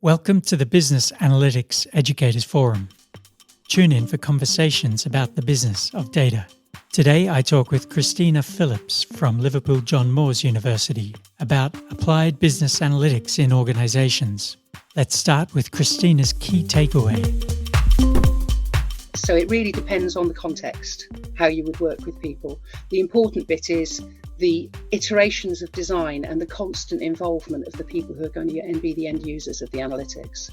Welcome to the Business Analytics Educators Forum. Tune in for conversations about the business of data. Today I talk with Christina Phillips from Liverpool John Moores University about applied business analytics in organisations. Let's start with Christina's key takeaway. So it really depends on the context, how you would work with people. The important bit is the iterations of design and the constant involvement of the people who are going to be the end users of the analytics.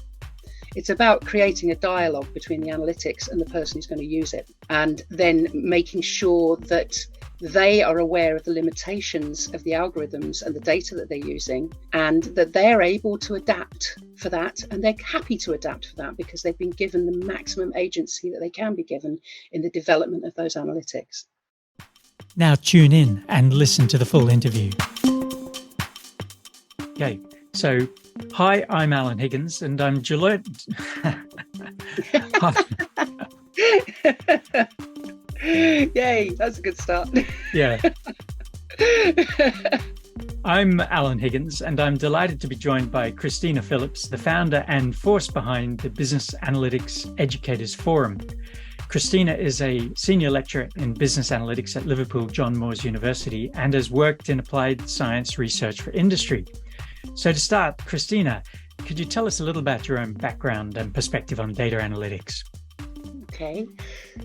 It's about creating a dialogue between the analytics and the person who's going to use it, and then making sure that they are aware of the limitations of the algorithms and the data that they're using, and that they're able to adapt for that, and they're happy to adapt for that because they've been given the maximum agency that they can be given in the development of those analytics. Now tune in and listen to the full interview. Okay, so hi, I'm Allen Higgins, and I'm delighted. Yay, that's a good start. Yeah. I'm Allen Higgins, and I'm delighted to be joined by Christina Phillips, the founder and force behind the Business Analytics Educators Forum. Christina is a senior lecturer in business analytics at Liverpool John Moores University and has worked in applied science research for industry. So to start, Christina, could you tell us a little about your own background and perspective on data analytics? Okay,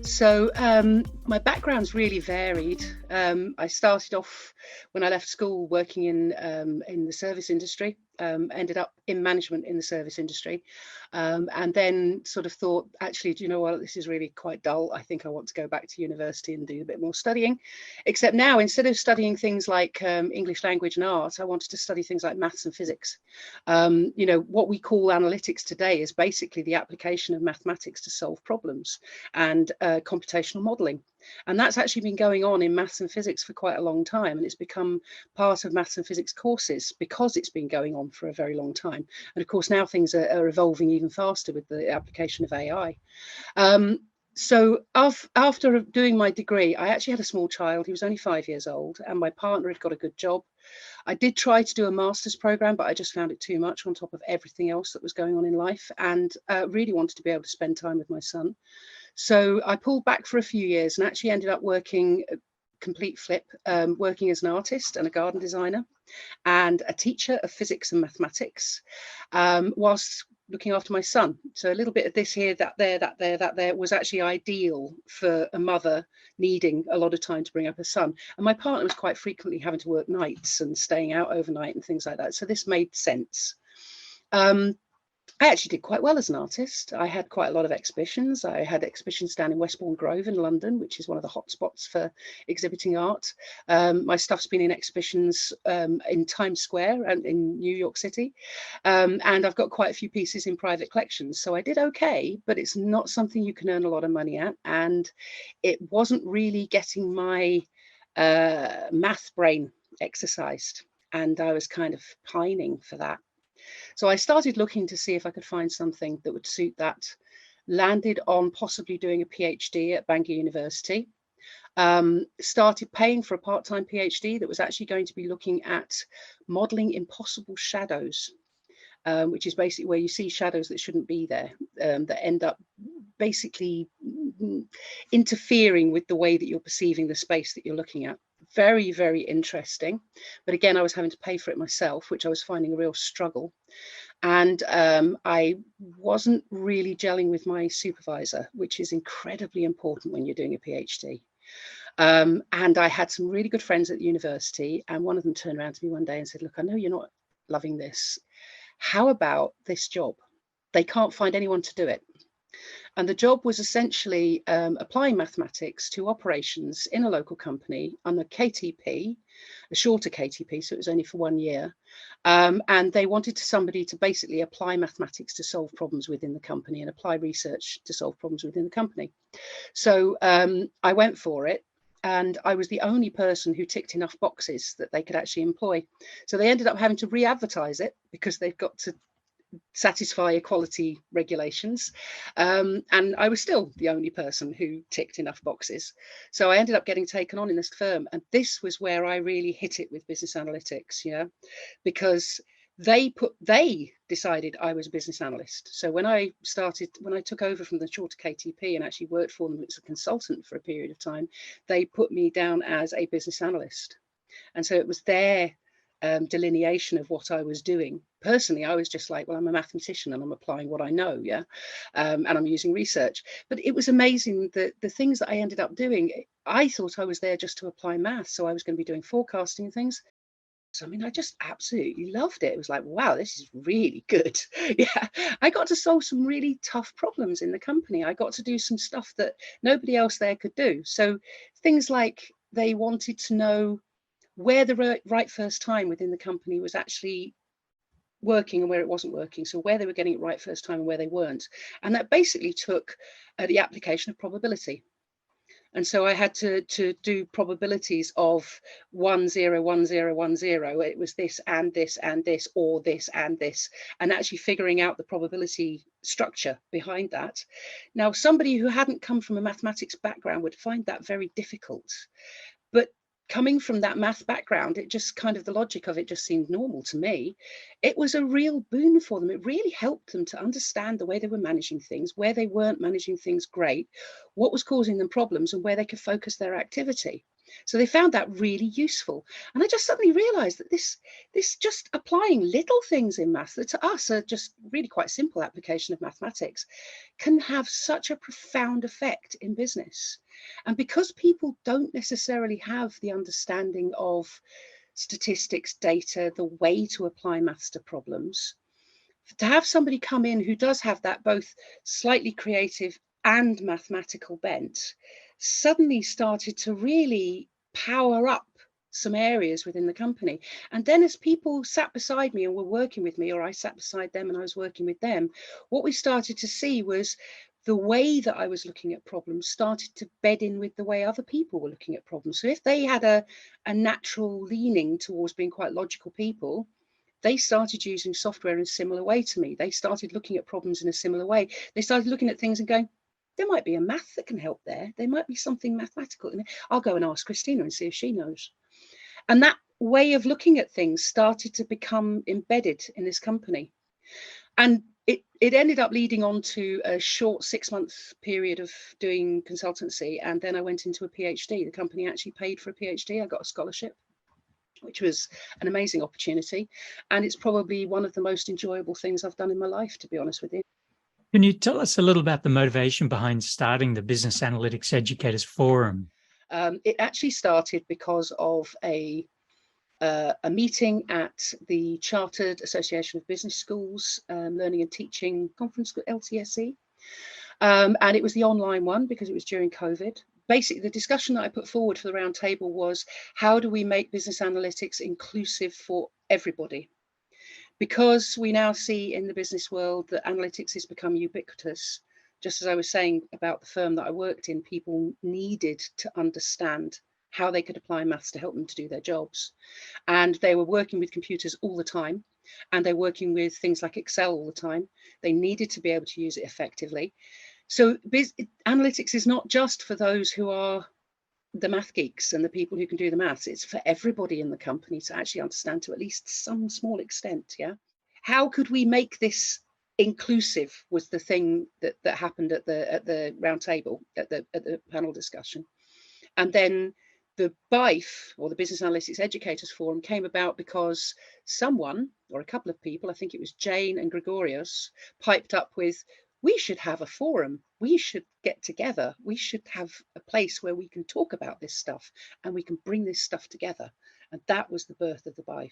so my background's really varied. I started off when I left school working in the service industry, ended up in management in the service industry, and then sort of thought, actually, do you know what, this is really quite dull. I think I want to go back to university and do a bit more studying, except now instead of studying things like English language and art, I wanted to study things like maths and physics. What we call analytics today is basically the application of mathematics to solve problems and computational modelling. And that's actually been going on in maths and physics for quite a long time. And it's become part of maths and physics courses because it's been going on for a very long time. And of course, now things are evolving even faster with the application of AI. So after doing my degree, I actually had a small child. He was only 5 years old, and my partner had got a good job. I did try to do a master's program, but I just found it too much on top of everything else that was going on in life, and really wanted to be able to spend time with my son. So I pulled back for a few years and actually ended up working complete flip, working as an artist and a garden designer and a teacher of physics and mathematics, whilst looking after my son. So a little bit of this here, that there was actually ideal for a mother needing a lot of time to bring up her son. And my partner was quite frequently having to work nights and staying out overnight and things like that. So this made sense. I actually did quite well as an artist. I had quite a lot of exhibitions. I had exhibitions down in Westbourne Grove in London, which is one of the hot spots for exhibiting art. My stuff's been in exhibitions in Times Square and in New York City. And I've got quite a few pieces in private collections. So I did okay, but it's not something you can earn a lot of money at. And it wasn't really getting my math brain exercised. And I was kind of pining for that. So I started looking to see if I could find something that would suit that, landed on possibly doing a PhD at Bangor University, started paying for a part-time PhD that was actually going to be looking at modelling impossible shadows, which is basically where you see shadows that shouldn't be there, that end up basically interfering with the way that you're perceiving the space that you're looking at. Very, very interesting. But again, I was having to pay for it myself, which I was finding a real struggle. And I wasn't really gelling with my supervisor, which is incredibly important when you're doing a PhD. And I had some really good friends at the university, and one of them turned around to me one day and said, look, I know you're not loving this. How about this job? They can't find anyone to do it. And the job was essentially applying mathematics to operations in a local company on a KTP, a shorter KTP, so it was only for 1 year. And they wanted somebody to basically apply mathematics to solve problems within the company and apply research to solve problems within the company. So I went for it. And I was the only person who ticked enough boxes that they could actually employ. So they ended up having to re-advertise it because they've got to satisfy equality regulations, and I was still the only person who ticked enough boxes. So I ended up getting taken on in this firm, and this was where I really hit it with business analytics, because they decided I was a business analyst. So when I took over from the shorter KTP and actually worked for them as a consultant for a period of time, they put me down as a business analyst. And so it was their delineation of what I was doing. Personally, I was just like, well, I'm a mathematician and I'm applying what I know, yeah, and I'm using research. But it was amazing that the things that I ended up doing, I thought I was there just to apply math, so I was going to be doing forecasting and things. So, I mean, I just absolutely loved it. It was like, wow, this is really good. Yeah, I got to solve some really tough problems in the company. I got to do some stuff that nobody else there could do. So things like they wanted to know where the right first time within the company was actually working and where it wasn't working. So where they were getting it right first time and where they weren't. And that basically took the application of probability. And so I had to do probabilities of 1, 0, 1, 0, 1, 0. It was this and this and this, or this and this, and actually figuring out the probability structure behind that. Now, somebody who hadn't come from a mathematics background would find that very difficult. But coming from that math background, it just kind of, the logic of it just seemed normal to me. It was a real boon for them. It really helped them to understand the way they were managing things, where they weren't managing things great, what was causing them problems, and where they could focus their activity. So they found that really useful. And I just suddenly realized that this just applying little things in math that to us are just really quite simple application of mathematics can have such a profound effect in business. And because people don't necessarily have the understanding of statistics, data, the way to apply maths to problems, to have somebody come in who does have that both slightly creative and mathematical bent suddenly started to really power up some areas within the company. And then as people sat beside me and were working with me, or I sat beside them and I was working with them, what we started to see was the way that I was looking at problems started to bed in with the way other people were looking at problems. So if they had a natural leaning towards being quite logical people, they started using software in a similar way to me. They started looking at problems in a similar way. They started looking at things and going, there might be a math that can help there. There might be something mathematical. I'll go and ask Christina and see if she knows. And that way of looking at things started to become embedded in this company. And it ended up leading on to a short 6-month period of doing consultancy. And then I went into a PhD. The company actually paid for a PhD. I got a scholarship, which was an amazing opportunity. And it's probably one of the most enjoyable things I've done in my life, to be honest with you. Can you tell us a little about the motivation behind starting the Business Analytics Educators Forum? It actually started because of a meeting at the Chartered Association of Business Schools Learning and Teaching Conference, LTSE. And it was the online one because it was during COVID. Basically, the discussion that I put forward for the round table was, how do we make business analytics inclusive for everybody? Because we now see in the business world that analytics has become ubiquitous. Just as I was saying about the firm that I worked in, people needed to understand how they could apply maths to help them to do their jobs. And they were working with computers all the time, and they're working with things like Excel all the time. They needed to be able to use it effectively. So analytics is not just for those who are the math geeks and the people who can do the maths. It's for everybody in the company to actually understand to at least some small extent. Yeah. How could we make this inclusive was the thing that happened at the round table, at the panel discussion. And then the BAEF, or the Business Analytics Educators Forum, came about because someone, or a couple of people, I think it was Jane and Gregorius, piped up with, we should have a forum. We should get together. We should have a place where we can talk about this stuff and we can bring this stuff together. And that was the birth of the BAEF.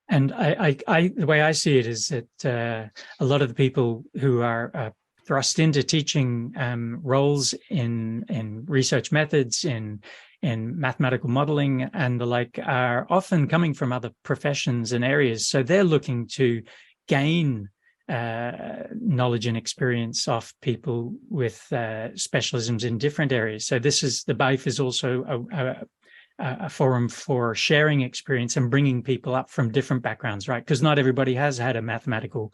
And the way I see it is that a lot of the people who are thrust into teaching roles in research methods, in mathematical modeling and the like, are often coming from other professions and areas. So they're looking to gain knowledge and experience off people with specialisms in different areas. So the BAEF is also a forum for sharing experience and bringing people up from different backgrounds, right? Because not everybody has had a mathematical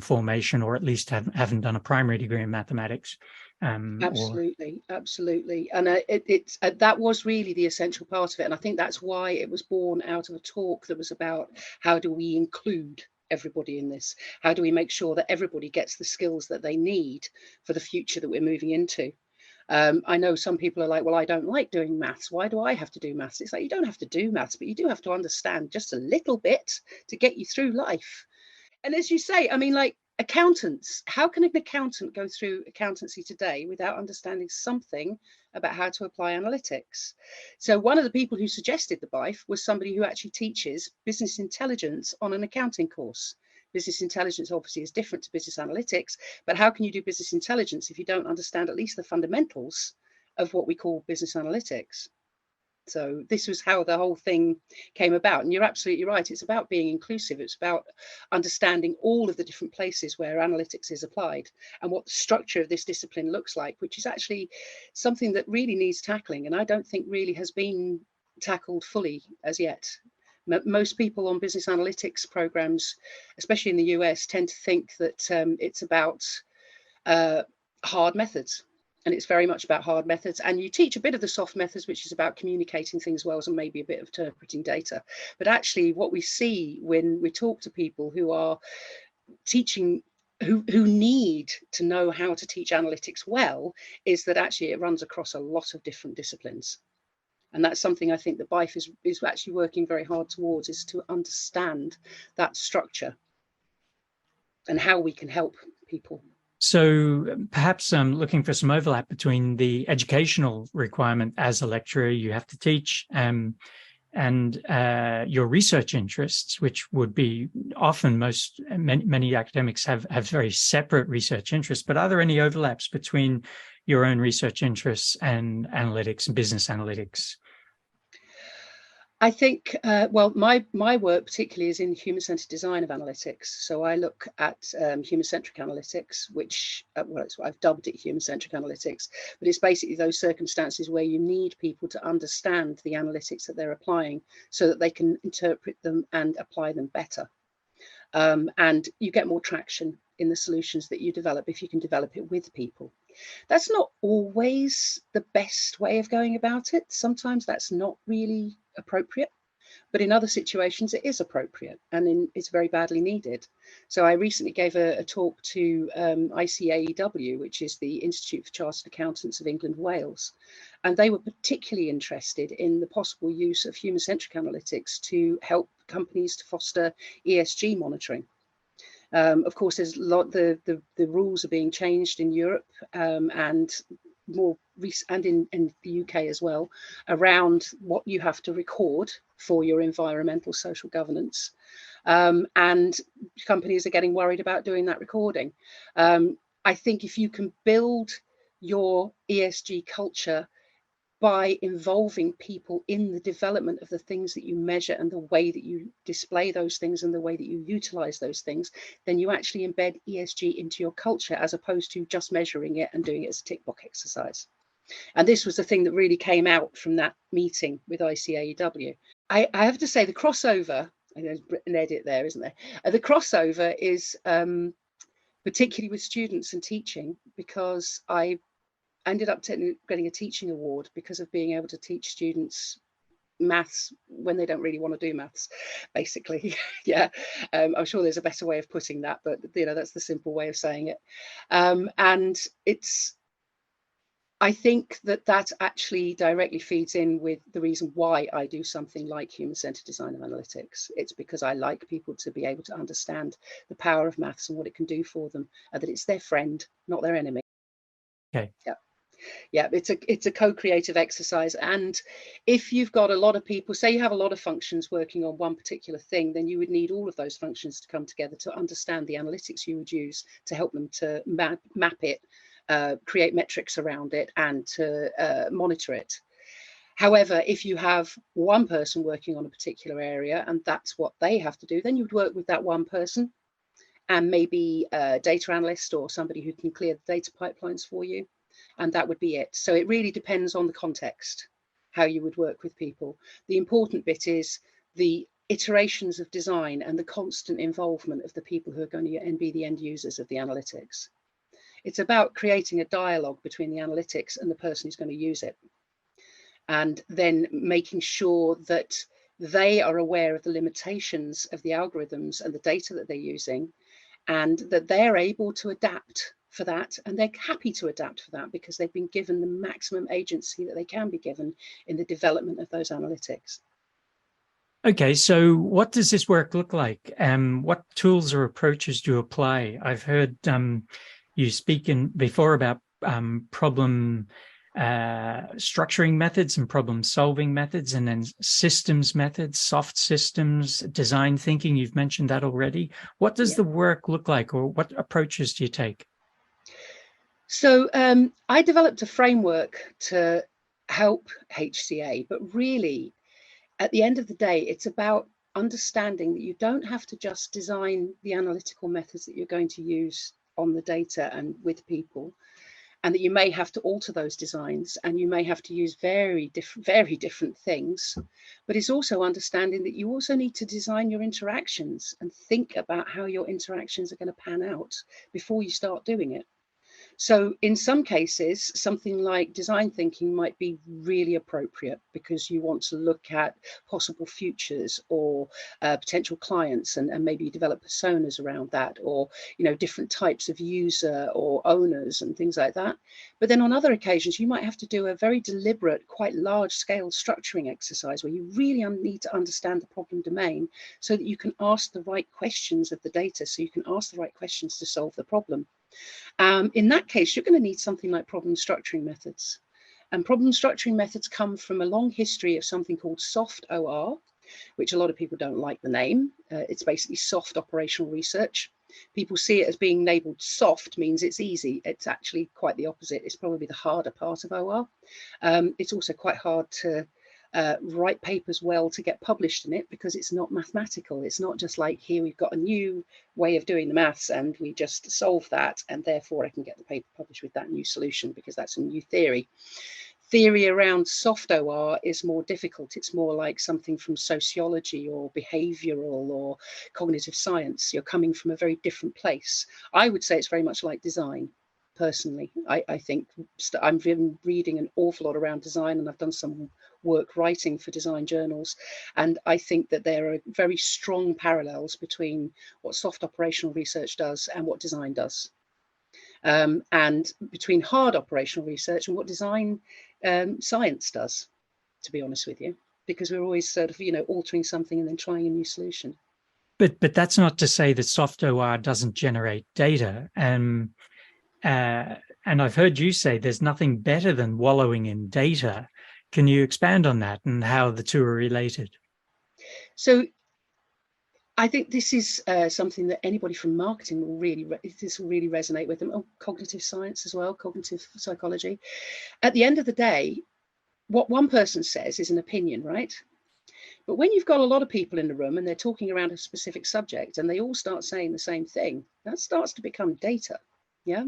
formation, or at least haven't done a primary degree in mathematics. Absolutely, absolutely. And it's that was really the essential part of it. And I think that's why it was born out of a talk that was about how do we include everybody in this? How do we make sure that everybody gets the skills that they need for the future that we're moving into? I know some people are like, well, I don't like doing maths. Why do I have to do maths? It's like, you don't have to do maths, but you do have to understand just a little bit to get you through life. And as you say, I mean, like accountants, how can an accountant go through accountancy today without understanding something about how to apply analytics? So one of the people who suggested the BAEF was somebody who actually teaches business intelligence on an accounting course. Business intelligence obviously is different to business analytics, but how can you do business intelligence if you don't understand at least the fundamentals of what we call business analytics? So this was how the whole thing came about. And you're absolutely right. It's about being inclusive. It's about understanding all of the different places where analytics is applied and what the structure of this discipline looks like, which is actually something that really needs tackling. And I don't think really has been tackled fully as yet. Most people on business analytics programs, especially in the US, tend to think that it's about hard methods. And it's very much about hard methods. And you teach a bit of the soft methods, which is about communicating things well and maybe a bit of interpreting data. But actually what we see when we talk to people who are teaching, who need to know how to teach analytics well, is that actually it runs across a lot of different disciplines. And that's something I think that BAEF is actually working very hard towards, is to understand that structure and how we can help people. So perhaps looking for some overlap between the educational requirement as a lecturer you have to teach and your research interests, which would be often many academics have very separate research interests. But are there any overlaps between your own research interests and analytics and business analytics? I think, well, my work particularly is in human-centered design of analytics. So I look at human-centric analytics, which, well, it's what I've dubbed it human-centric analytics, but it's basically those circumstances where you need people to understand the analytics that they're applying so that they can interpret them and apply them better. And you get more traction in the solutions that you develop if you can develop it with people. That's not always the best way of going about it. Sometimes that's not really appropriate, but in other situations it is appropriate, and it's very badly needed. So I recently gave a talk to ICAEW, which is the Institute for Chartered Accountants of England and Wales, and they were particularly interested in the possible use of human-centric analytics to help companies to foster ESG monitoring. Of course, there's a lot, the rules are being changed in Europe and more and in the UK as well, around what you have to record for your environmental social governance. And companies are getting worried about doing that recording. I think if you can build your ESG culture by involving people in the development of the things that you measure and the way that you display those things and the way that you utilize those things, then you actually embed ESG into your culture, as opposed to just measuring it and doing it as a tick box exercise. And this was the thing that really came out from that meeting with ICAEW. I have to say the crossover, and there's an edit there, isn't there? The crossover is particularly with students and teaching, because I ended up getting a teaching award because of being able to teach students maths when they don't really want to do maths, basically. Yeah, I'm sure there's a better way of putting that, but that's the simple way of saying it. And I think that actually directly feeds in with the reason why I do something like human-centered design of analytics. It's because I like people to be able to understand the power of maths and what it can do for them, and that it's their friend, not their enemy. Okay. Yeah, it's a co-creative exercise. And if you've got a lot of people, say you have a lot of functions working on one particular thing, then you would need all of those functions to come together to understand the analytics you would use to help them to map it, create metrics around it, and to monitor it. However, if you have one person working on a particular area and that's what they have to do, then you would work with that one person and maybe a data analyst or somebody who can clear the data pipelines for you. And that would be it. So it really depends on the context. how you would work with people. The important bit is the iterations of design and the constant involvement of the people who are going to be the end users of the analytics. It's about creating a dialogue between the analytics and the person who's going to use it, and then making sure that they are aware of the limitations of the algorithms and the data that they're using, and that they're able to adapt for that, and they're happy to adapt for that because they've been given the maximum agency that they can be given in the development of those analytics. Okay, so what does this work look like? What tools or approaches do you apply? I've heard you speak before about problem structuring methods and problem solving methods, and then systems methods, soft systems, design thinking. You've mentioned that already. What does the work look like, or what approaches do you take? So I developed a framework to help HCA, but really, at the end of the day, it's about understanding that you don't have to just design the analytical methods that you're going to use on the data and with people, and that you may have to alter those designs and you may have to use very different things. But it's also understanding that you also need to design your interactions and think about how your interactions are going to pan out before you start doing it. So in some cases, something like design thinking might be really appropriate because you want to look at possible futures or potential clients, and maybe develop personas around that, or different types of user or owners and things like that. But then on other occasions, you might have to do a very deliberate, quite large scale structuring exercise where you really need to understand the problem domain so that you can ask the right questions of the data, so you can ask the right questions to solve the problem. In that case, you're going to need something like problem structuring methods. And problem structuring methods come from a long history of something called soft OR, which a lot of people don't like the name. It's basically soft operational research. People see it as being labeled soft means it's easy. It's actually quite the opposite. It's probably the harder part of OR. It's also quite hard to write papers well to get published in it, because it's not mathematical. It's not just like, here we've got a new way of doing the maths and we just solve that, and therefore I can get the paper published with that new solution because that's a new theory. Theory around soft OR is more difficult. It's more like something from sociology or behavioral or cognitive science. You're coming from a very different place. I would say it's very much like design. Personally, I think I've been reading an awful lot around design, and I've done some work writing for design journals, and I think that there are very strong parallels between what soft operational research does and what design does, and between hard operational research and what design science does, to be honest with you, because we're always sort of altering something and then trying a new solution. But that's not to say that soft OR doesn't generate data. And I've heard you say there's nothing better than wallowing in data. Can you expand on that and how the two are related? So I think this is something that anybody from marketing will really resonate with them. Oh, cognitive science as well, cognitive psychology. At the end of the day, what one person says is an opinion, right? But when you've got a lot of people in the room and they're talking around a specific subject and they all start saying the same thing, that starts to become data. Yeah.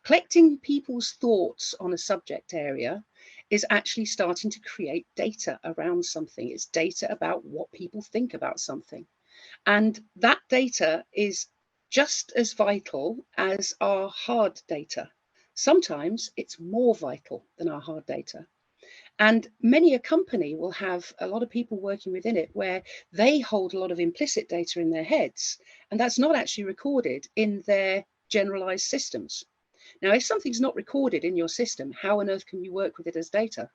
Collecting people's thoughts on a subject area is actually starting to create data around something. It's data about what people think about something. And that data is just as vital as our hard data. Sometimes it's more vital than our hard data. And many a company will have a lot of people working within it where they hold a lot of implicit data in their heads, and that's not actually recorded in their generalized systems. Now, if something's not recorded in your system, how on earth can you work with it as data?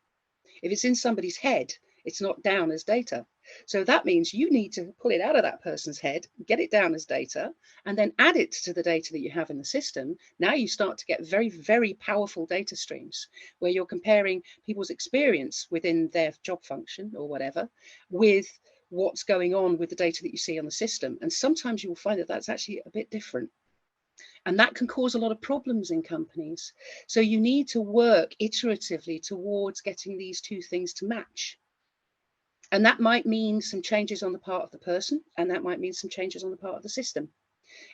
If it's in somebody's head, it's not down as data. So that means you need to pull it out of that person's head, get it down as data, and then add it to the data that you have in the system. Now you start to get very, very powerful data streams where you're comparing people's experience within their job function or whatever with what's going on with the data that you see on the system. And sometimes you will find that that's actually a bit different. And that can cause a lot of problems in companies. So you need to work iteratively towards getting these two things to match. And that might mean some changes on the part of the person, and that might mean some changes on the part of the system.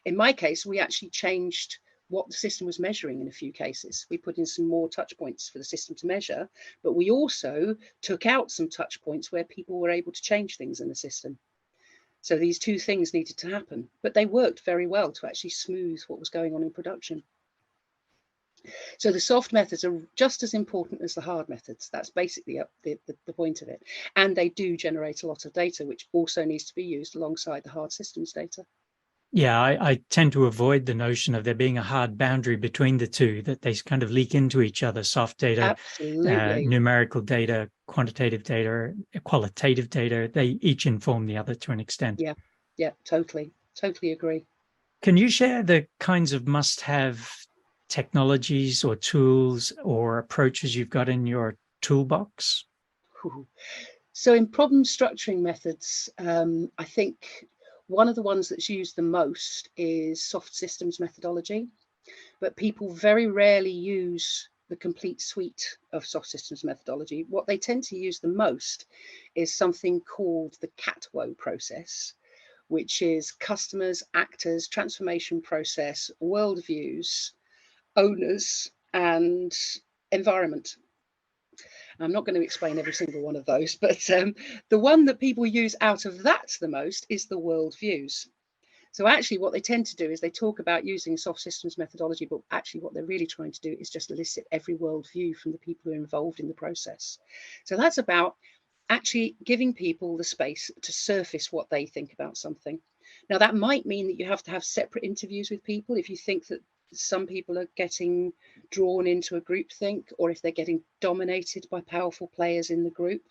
In my case, we actually changed what the system was measuring in a few cases. We put in some more touch points for the system to measure, but we also took out some touch points where people were able to change things in the system. So these two things needed to happen, but they worked very well to actually smooth what was going on in production. So the soft methods are just as important as the hard methods. That's basically the point of it. And they do generate a lot of data, which also needs to be used alongside the hard systems data. Yeah, I tend to avoid the notion of there being a hard boundary between the two, that they kind of leak into each other. Soft data, Absolutely. numerical data, quantitative data, qualitative data, they each inform the other to an extent. Yeah, totally agree. Can you share the kinds of must-have technologies or tools or approaches you've got in your toolbox? So in problem structuring methods, I think one of the ones that's used the most is soft systems methodology, but people very rarely use the complete suite of soft systems methodology. What they tend to use the most is something called the CATWO process, which is customers, actors, transformation process, worldviews, owners, and environment. I'm not going to explain every single one of those, but the one that people use out of that the most is the worldviews. So actually what they tend to do is they talk about using soft systems methodology, but actually what they're really trying to do is just elicit every worldview from the people who are involved in the process. So that's about actually giving people the space to surface what they think about something. Now, that might mean that you have to have separate interviews with people if you think that some people are getting drawn into a groupthink, or if they're getting dominated by powerful players in the group.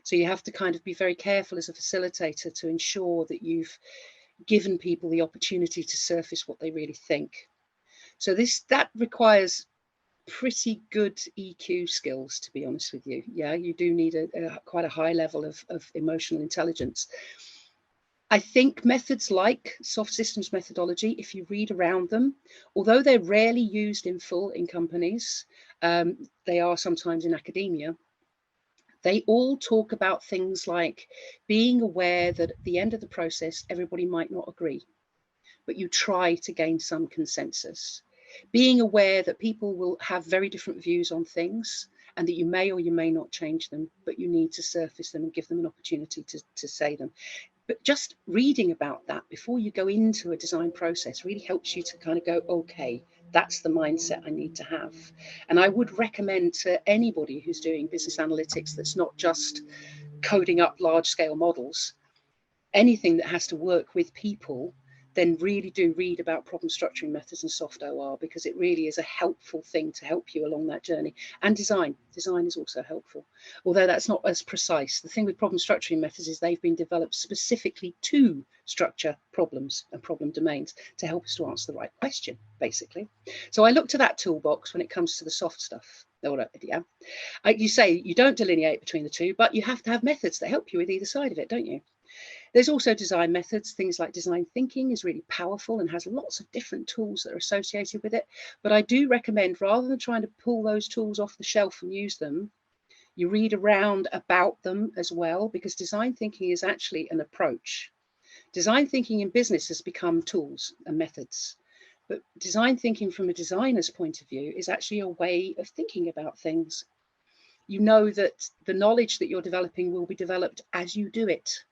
So you have to kind of be very careful as a facilitator to ensure that you've given people the opportunity to surface what they really think. So that requires pretty good EQ skills, to be honest with you. Yeah, you do need quite a high level of emotional intelligence. I think methods like soft systems methodology, if you read around them, although they're rarely used in full in companies, they are sometimes in academia. They all talk about things like being aware that at the end of the process, everybody might not agree, but you try to gain some consensus. Being aware that people will have very different views on things, and that you may or you may not change them, but you need to surface them and give them an opportunity to say them. But just reading about that before you go into a design process really helps you to kind of go, okay, that's the mindset I need to have. And I would recommend to anybody who's doing business analytics that's not just coding up large scale models, anything that has to work with people, then really do read about problem structuring methods and soft OR, because it really is a helpful thing to help you along that journey. And design is also helpful, although that's not as precise. The thing with problem structuring methods is they've been developed specifically to structure problems and problem domains to help us to answer the right question, basically. So I look to that toolbox when it comes to the soft stuff. Yeah, you say you don't delineate between the two, but you have to have methods that help you with either side of it, don't you? There's also design methods. Things like design thinking is really powerful and has lots of different tools that are associated with it. But I do recommend, rather than trying to pull those tools off the shelf and use them, you read around about them as well, because design thinking is actually an approach. Design thinking in business has become tools and methods. But design thinking from a designer's point of view is actually a way of thinking about things. You know that the knowledge that you're developing will be developed as you do it,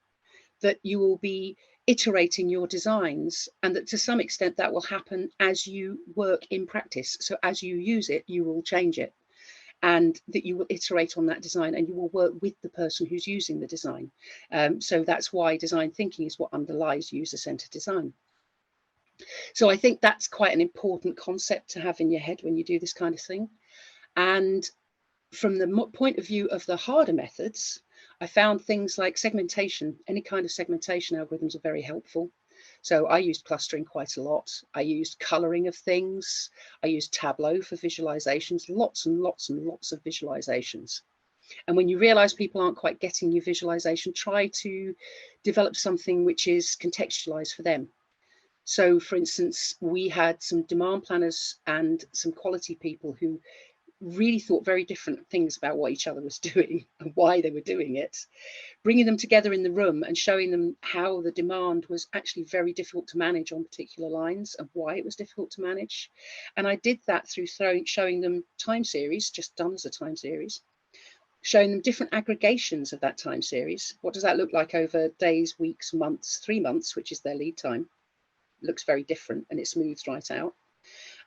that you will be iterating your designs, and that to some extent that will happen as you work in practice. So as you use it, you will change it, and that you will iterate on that design, and you will work with the person who's using the design. So that's why design thinking is what underlies user-centered design. So I think that's quite an important concept to have in your head when you do this kind of thing. And from the point of view of the harder methods, I found things like segmentation. Any kind of segmentation algorithms are very helpful. So I used clustering quite a lot. I used coloring of things. I used Tableau for visualizations, lots and lots and lots of visualizations. And when you realize people aren't quite getting your visualization, try to develop something which is contextualized for them. So for instance, we had some demand planners and some quality people who really thought very different things about what each other was doing and why they were doing it, bringing them together in the room and showing them how the demand was actually very difficult to manage on particular lines and why it was difficult to manage. And I did that through showing them time series, just done as a time series, showing them different aggregations of that time series. What does that look like over days, weeks, months, 3 months, which is their lead time? It looks very different and it smooths right out.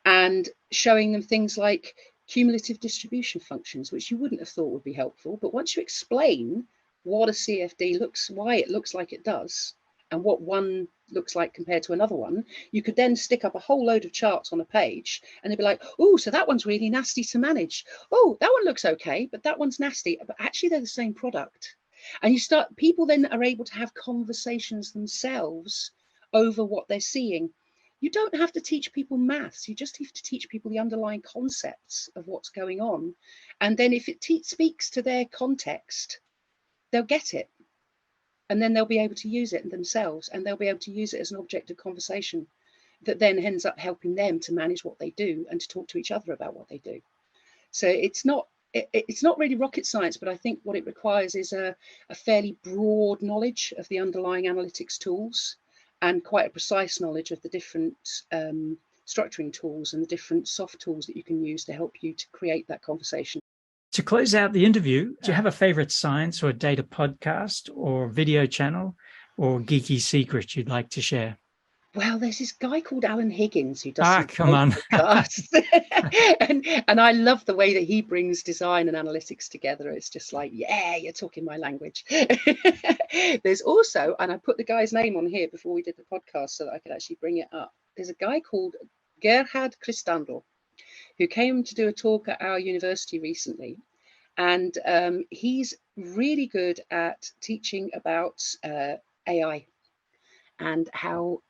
And showing them things like cumulative distribution functions, which you wouldn't have thought would be helpful. But once you explain what a CFD looks, why it looks like it does, and what one looks like compared to another one, you could then stick up a whole load of charts on a page and they'd be like, oh, so that one's really nasty to manage. Oh, that one looks okay, but that one's nasty. But actually they're the same product. And people then are able to have conversations themselves over what they're seeing. You don't have to teach people maths. You just have to teach people the underlying concepts of what's going on. And then if it speaks to their context, they'll get it. And then they'll be able to use it themselves, and they'll be able to use it as an object of conversation that then ends up helping them to manage what they do and to talk to each other about what they do. So it's not really rocket science, but I think what it requires is a fairly broad knowledge of the underlying analytics tools and quite a precise knowledge of the different structuring tools and the different soft tools that you can use to help you to create that conversation. To close out the interview, do you have a favorite science or data podcast or video channel or geeky secret you'd like to share? Well, there's this guy called Allen Higgins who does podcasts. and I love the way that he brings design and analytics together. It's just like, yeah, you're talking my language. There's also, and I put the guy's name on here before we did the podcast so that I could actually bring it up. There's a guy called Gerhard Christandl who came to do a talk at our university recently. And he's really good at teaching about AI and how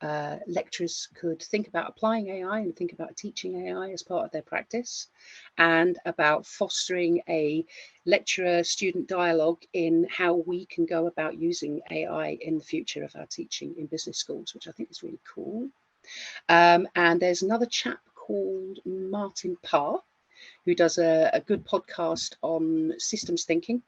lecturers could think about applying AI and think about teaching AI as part of their practice, and about fostering a lecturer-student dialogue in how we can go about using AI in the future of our teaching in business schools, which I think is really cool. And there's another chap called Martin Parr, who does a good podcast on systems thinking.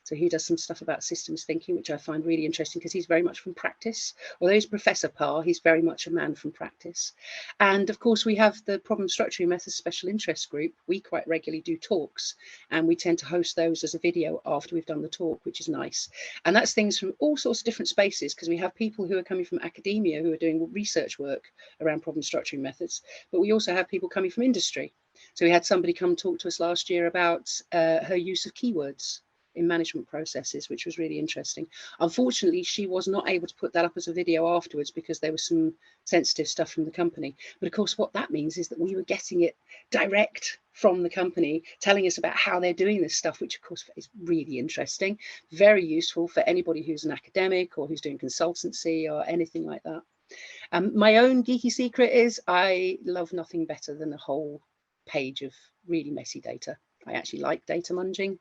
So he does some stuff about systems thinking, which I find really interesting because he's very much from practice. Although he's Professor Parr, he's very much a man from practice. And of course, we have the Problem Structuring Methods Special Interest Group. We quite regularly do talks, and we tend to host those as a video after we've done the talk, which is nice. And that's things from all sorts of different spaces, because we have people who are coming from academia who are doing research work around problem structuring methods, but we also have people coming from industry. So we had somebody come talk to us last year about her use of keywords in management processes, which was really interesting. Unfortunately, she was not able to put that up as a video afterwards because there was some sensitive stuff from the company. But of course, what that means is that we were getting it direct from the company, telling us about how they're doing this stuff, which of course is really interesting, very useful for anybody who's an academic or who's doing consultancy or anything like that. My own geeky secret is I love nothing better than a whole page of really messy data. I actually like data munging.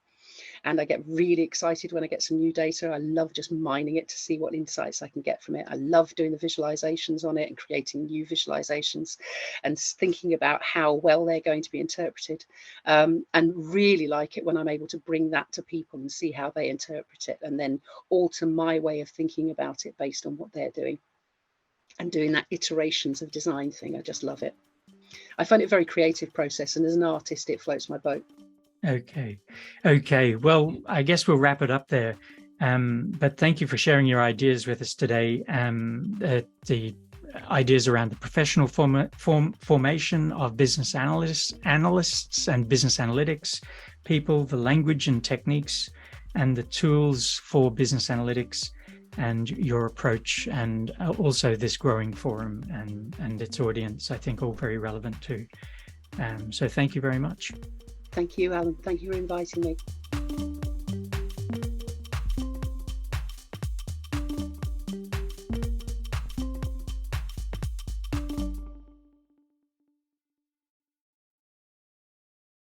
And I get really excited when I get some new data. I love just mining it to see what insights I can get from it. I love doing the visualizations on it and creating new visualizations and thinking about how well they're going to be interpreted. And really like it when I'm able to bring that to people and see how they interpret it and then alter my way of thinking about it based on what they're doing. And doing that iterations of design thing. I just love it. I find it a very creative process, and as an artist, it floats my boat. Okay. Well, I guess we'll wrap it up there. But thank you for sharing your ideas with us today. The ideas around the professional formation of business analysts and business analytics people, the language and techniques, and the tools for business analytics, and your approach, and also this growing forum and its audience, I think all very relevant too. So thank you very much. Thank you, Alan. Thank you for inviting me.